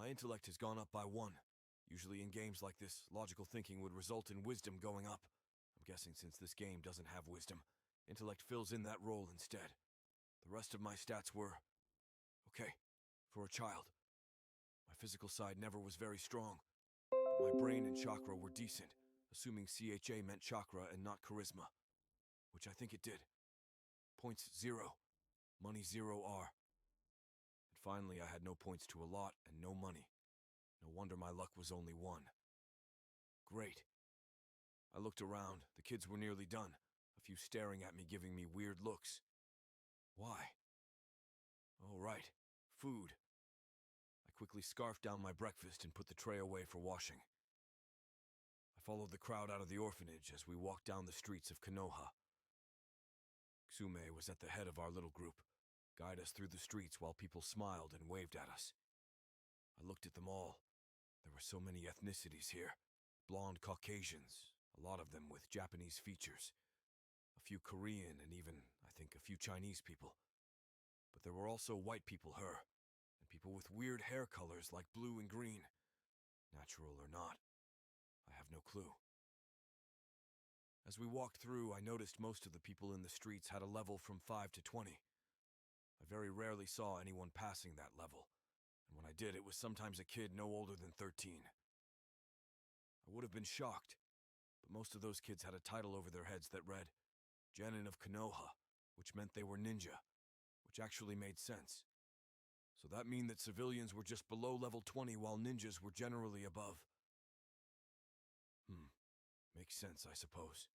My intellect has gone up by 1. Usually in games like this, logical thinking would result in wisdom going up. I'm guessing since this game doesn't have wisdom, intellect fills in that role instead. The rest of my stats were okay for a child. My physical side never was very strong, but my brain and chakra were decent, assuming CHA meant chakra and not charisma, which I think it did. Points 0, money 0R. And finally, I had no points to allot and no money. No wonder my luck was only 1. Great. I looked around. The kids were nearly done, a few staring at me, giving me weird looks. Why? Oh, right. Food. I quickly scarfed down my breakfast and put the tray away for washing. I followed the crowd out of the orphanage as we walked down the streets of Konoha. Ksume was at the head of our little group, guided us through the streets while people smiled and waved at us. I looked at them all. There were so many ethnicities here. Blonde Caucasians, a lot of them with Japanese features. A few Korean and even, I think, a few Chinese people. But there were also white people and people with weird hair colors like blue and green. Natural or not, I have no clue. As we walked through, I noticed most of the people in the streets had a level from 5 to 20. I very rarely saw anyone passing that level, and when I did, it was sometimes a kid no older than 13. I would have been shocked, but most of those kids had a title over their heads that read, Genin of Konoha, which meant they were ninja, which actually made sense. So that mean that civilians were just below level 20 while ninjas were generally above. Makes sense, I suppose.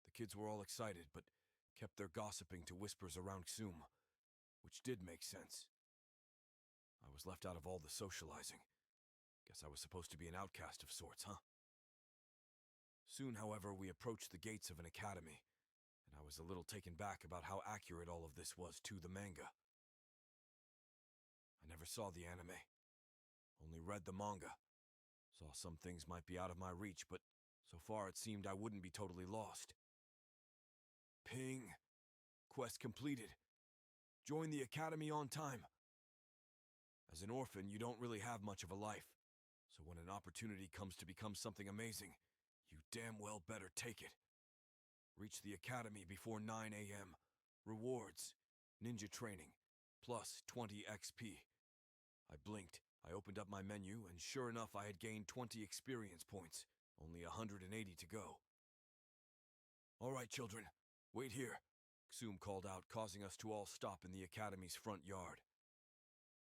The kids were all excited, but kept their gossiping to whispers around Ksume, which did make sense. I was left out of all the socializing. Guess I was supposed to be an outcast of sorts, huh? Soon, however, we approached the gates of an academy, and I was a little taken back about how accurate all of this was to the manga. I never saw the anime, only read the manga. Saw some things might be out of my reach, but so far it seemed I wouldn't be totally lost. Ping. Quest completed. Join the academy on time. As an orphan, you don't really have much of a life, so when an opportunity comes to become something amazing, you damn well better take it. Reach the academy before 9 a.m. Rewards. Ninja training. Plus 20 XP. I blinked. I opened up my menu, and sure enough, I had gained 20 experience points. Only 180 to go. All right, children. Wait here, Ksume called out, causing us to all stop in the academy's front yard.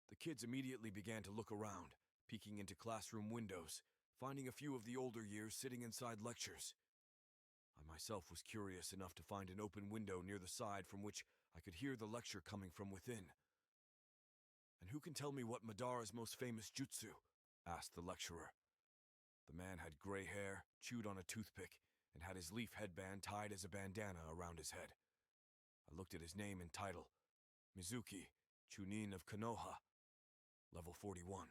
The kids immediately began to look around, peeking into classroom windows, finding a few of the older years sitting inside lectures. I myself was curious enough to find an open window near the side from which I could hear the lecture coming from within. And who can tell me what Madara's most famous jutsu? Asked the lecturer. The man had gray hair, chewed on a toothpick, and had his leaf headband tied as a bandana around his head. I looked at his name and title. Mizuki, Chunin of Konoha. Level 41.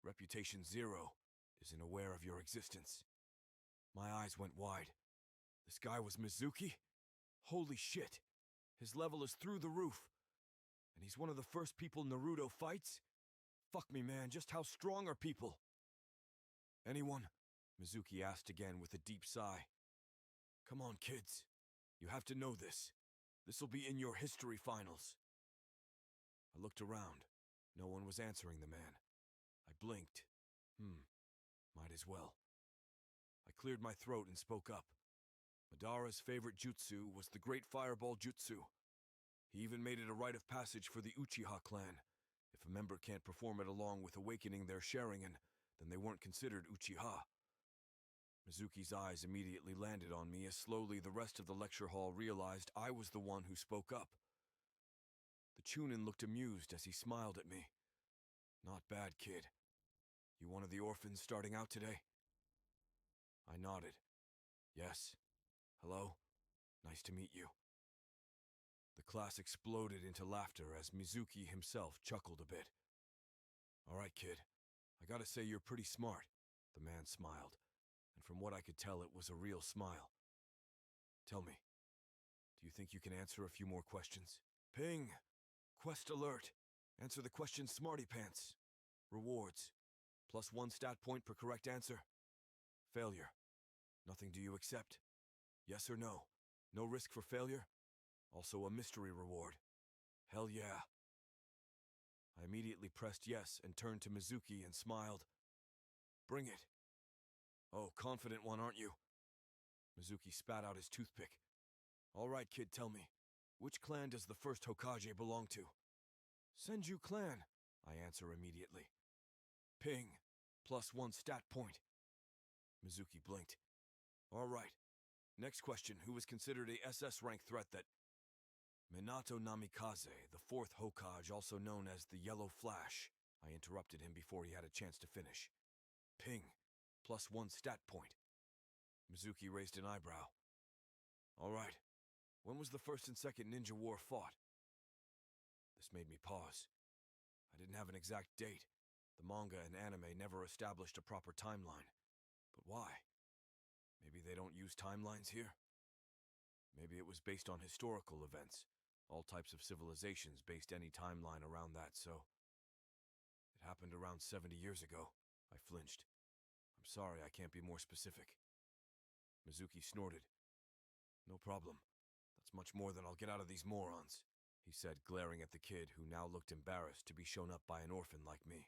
Reputation 0. Isn't aware of your existence. My eyes went wide. This guy was Mizuki? Holy shit. His level is through the roof. And he's one of the first people Naruto fights? Fuck me, man, just how strong are people? Anyone? Mizuki asked again with a deep sigh. Come on, kids. You have to know this. This'll be in your history finals. I looked around. No one was answering the man. I blinked. Might as well. I cleared my throat and spoke up. Madara's favorite jutsu was the Great Fireball Jutsu. He even made it a rite of passage for the Uchiha clan. If a member can't perform it along with awakening their Sharingan, then they weren't considered Uchiha. Mizuki's eyes immediately landed on me as slowly the rest of the lecture hall realized I was the one who spoke up. The Chunin looked amused as he smiled at me. Not bad, kid. You one of the orphans starting out today? I nodded. Yes. Hello? Nice to meet you. The class exploded into laughter as Mizuki himself chuckled a bit. All right, kid. I gotta say you're pretty smart, the man smiled, and from what I could tell, it was a real smile. Tell me, do you think you can answer a few more questions? Ping! Quest alert! Answer the question, Smarty Pants. Rewards. +1 stat point per correct answer. Failure. Nothing. Do you accept? Yes or no? No risk for failure? Also a mystery reward. Hell yeah. I immediately pressed yes and turned to Mizuki and smiled. Bring it. Oh, confident one, aren't you? Mizuki spat out his toothpick. All right, kid, tell me. Which clan does the first Hokage belong to? Senju clan, I answer immediately. Ping. +1 stat point. Mizuki blinked. All right. Next question. Who is considered a SS rank threat that... Minato Namikaze, the fourth Hokage, also known as the Yellow Flash. I interrupted him before he had a chance to finish. Ping. +1 stat point. Mizuki raised an eyebrow. All right. When was the first and second ninja war fought? This made me pause. I didn't have an exact date. The manga and anime never established a proper timeline. But why? Maybe they don't use timelines here? Maybe it was based on historical events. All types of civilizations based any timeline around that, so... It happened around 70 years ago. I flinched. I'm sorry, I can't be more specific. Mizuki snorted. No problem. That's much more than I'll get out of these morons, he said, glaring at the kid who now looked embarrassed to be shown up by an orphan like me.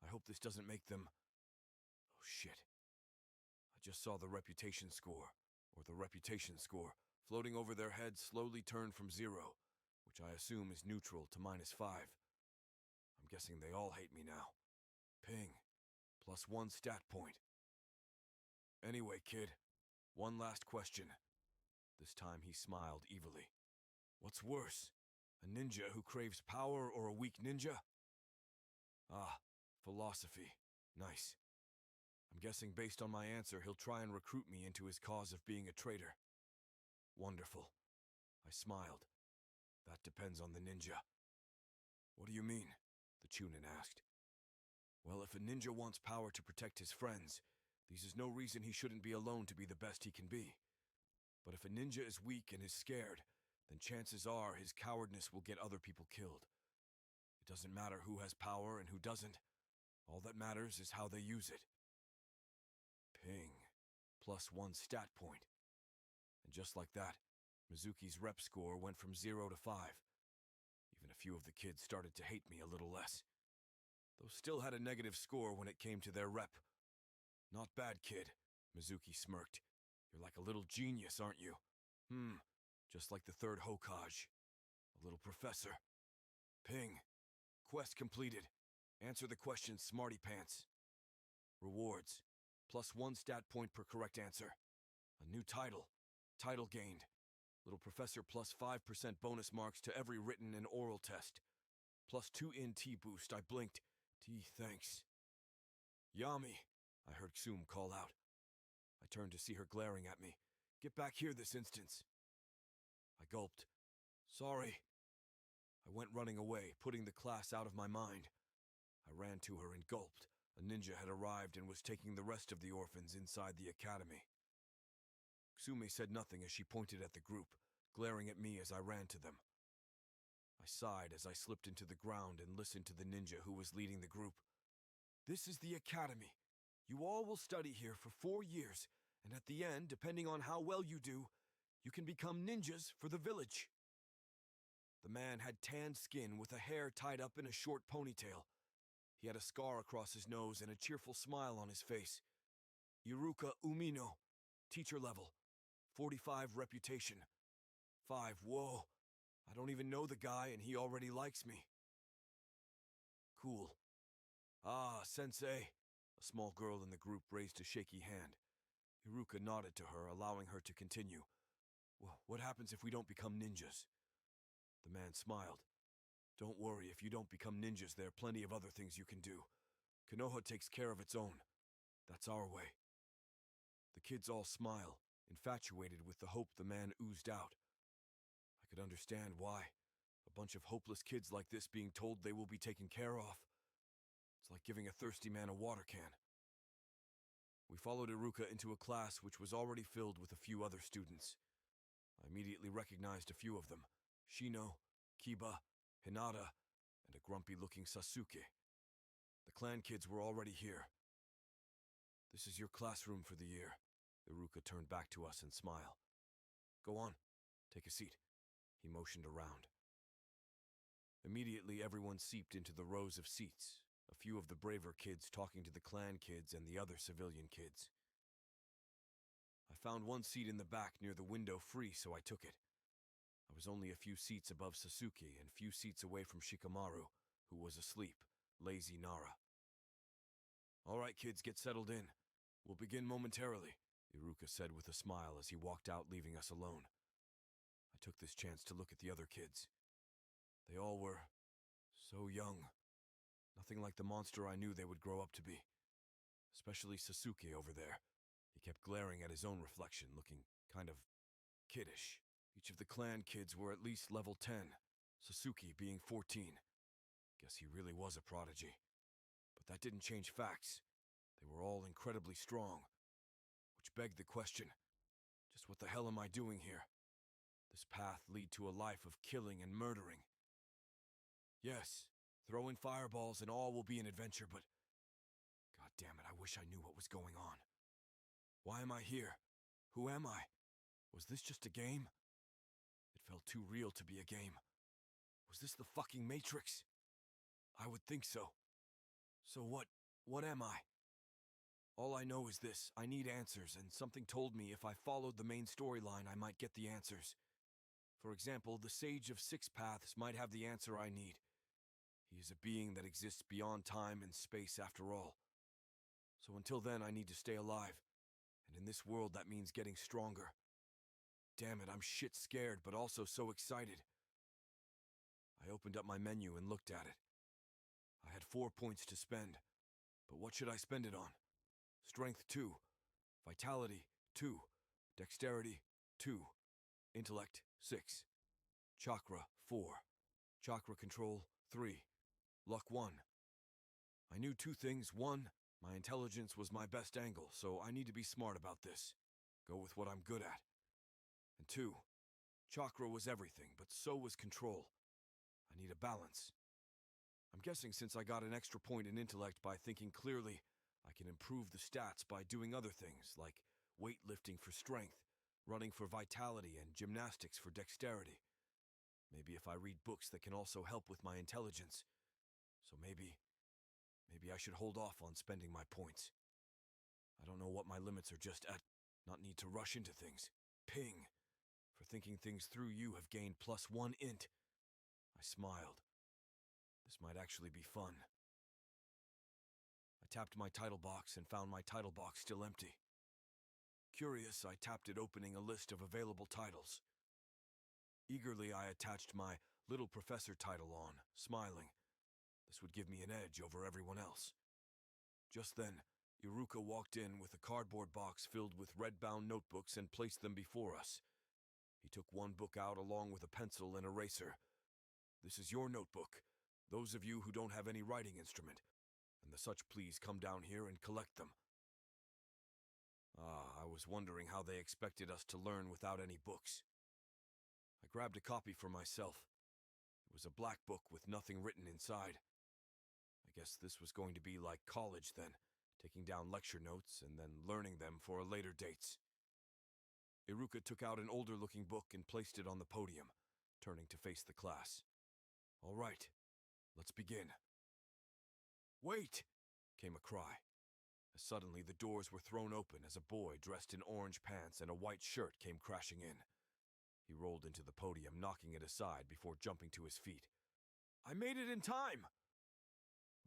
I hope this doesn't make them... Oh shit. I just saw the reputation score, floating over their heads slowly turn from 0, which I assume is neutral, to -5. I'm guessing they all hate me now. Ping. +1 stat point. Anyway, kid, one last question. This time he smiled evilly. What's worse, a ninja who craves power or a weak ninja? Ah, philosophy. Nice. I'm guessing based on my answer, he'll try and recruit me into his cause of being a traitor. Wonderful. I smiled. That depends on the ninja. What do you mean? The Chunin asked. Well, if a ninja wants power to protect his friends, this is no reason he shouldn't be alone to be the best he can be. But if a ninja is weak and is scared, then chances are his cowardness will get other people killed. It doesn't matter who has power and who doesn't. All that matters is how they use it. Ping. +1 stat point. And just like that, Mizuki's rep score went from 0 to 5. Even a few of the kids started to hate me a little less. Those still had a negative score when it came to their rep. Not bad, kid, Mizuki smirked. You're like a little genius, aren't you? Just like the third Hokage. A little professor. Ping. Quest completed. Answer the question, smarty pants. Rewards. +1 stat point per correct answer. A new title. Title gained. Little professor +5% bonus marks to every written and oral test. +2 in T boost. I blinked. T, thanks. Yami, I heard Ksum call out. I turned to see her glaring at me. Get back here this instance. I gulped. Sorry. I went running away, putting the class out of my mind. I ran to her and gulped. A ninja had arrived and was taking the rest of the orphans inside the academy. Ksumi said nothing as she pointed at the group, glaring at me as I ran to them. I sighed as I slipped into the ground and listened to the ninja who was leading the group. This is the academy. You all will study here for 4 years, and at the end, depending on how well you do, you can become ninjas for the village. The man had tanned skin with a hair tied up in a short ponytail. He had a scar across his nose and a cheerful smile on his face. Iruka Umino, teacher level, 45 reputation. 5, whoa, I don't even know the guy and he already likes me. Cool. Ah, sensei. A small girl in the group raised a shaky hand. Iruka nodded to her, allowing her to continue. What happens if we don't become ninjas? The man smiled. Don't worry, if you don't become ninjas, there are plenty of other things you can do. Konoha takes care of its own. That's our way. The kids all smile, infatuated with the hope the man oozed out. I could understand why. A bunch of hopeless kids like this being told they will be taken care of. It's like giving a thirsty man a water can. We followed Iruka into a class which was already filled with a few other students. I immediately recognized a few of them. Shino, Kiba, Hinata, and a grumpy-looking Sasuke. The clan kids were already here. This is your classroom for the year. Iruka turned back to us and smiled. Go on, take a seat. He motioned around. Immediately, everyone seeped into the rows of seats, a few of the braver kids talking to the clan kids and the other civilian kids. I found one seat in the back near the window free, so I took it. I was only a few seats above Sasuke and few seats away from Shikamaru, who was asleep, lazy Nara. All right, kids, get settled in. We'll begin momentarily, Iruka said with a smile as he walked out, leaving us alone. I took this chance to look at the other kids. They all were so young. Nothing like the monster I knew they would grow up to be. Especially Sasuke over there. He kept glaring at his own reflection, looking kind of kiddish. Each of the clan kids were at least level 10, Sasuke being 14. Guess he really was a prodigy. But that didn't change facts. They were all incredibly strong. Which begged the question, just what the hell am I doing here? This path lead to a life of killing and murdering. Yes, throwing fireballs and all will be an adventure, but God damn it, I wish I knew what was going on. Why am I here? Who am I? Was this just a game? It felt too real to be a game. Was this the fucking Matrix? I would think so. So what am I? All I know is this, I need answers, and something told me if I followed the main storyline I might get the answers. For example, the Sage of Six Paths might have the answer I need. He is a being that exists beyond time and space after all. So until then I need to stay alive, and in this world that means getting stronger. Damn it, I'm shit scared, but also so excited. I opened up my menu and looked at it. I had 4 points to spend, but what should I spend it on? Strength 2, Vitality 2, Dexterity 2, Intellect 6, Chakra 4, Chakra Control 3, Luck 1. I knew 2 things. 1, my intelligence was my best angle, so I need to be smart about this. Go with what I'm good at. And 2, Chakra was everything, but so was control. I need a balance. I'm guessing since I got an extra point in intellect by thinking clearly, I can improve the stats by doing other things, like weightlifting for strength, running for vitality, and gymnastics for dexterity. Maybe if I read books that can also help with my intelligence. So maybe I should hold off on spending my points. I don't know what my limits are just at. Not need to rush into things. Ping. For thinking things through, you have gained +1 int. I smiled. This might actually be fun. I tapped my title box and found my title box still empty. Curious, I tapped it, opening a list of available titles. Eagerly, I attached my Little Professor title on, smiling. This would give me an edge over everyone else. Just then, Iruka walked in with a cardboard box filled with red-bound notebooks and placed them before us. He took one book out along with a pencil and eraser. This is your notebook. Those of you who don't have any writing instrument, and the such, please come down here and collect them. I was wondering how they expected us to learn without any books. I grabbed a copy for myself. It was a black book with nothing written inside. I guess this was going to be like college then, taking down lecture notes and then learning them for a later dates. Iruka took out an older-looking book and placed it on the podium, turning to face the class. All right, let's begin. Wait! Came a cry. As suddenly the doors were thrown open as a boy dressed in orange pants and a white shirt came crashing in. He rolled into the podium, knocking it aside before jumping to his feet. I made it in time!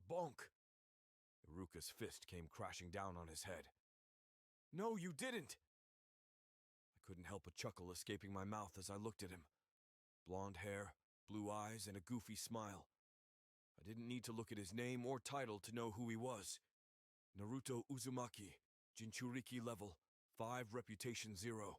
Bonk! Iruka's fist came crashing down on his head. No, you didn't! I couldn't help a chuckle escaping my mouth as I looked at him. Blonde hair, blue eyes, and a goofy smile. I didn't need to look at his name or title to know who he was. Naruto Uzumaki, Jinchuriki level, 5 reputation 0.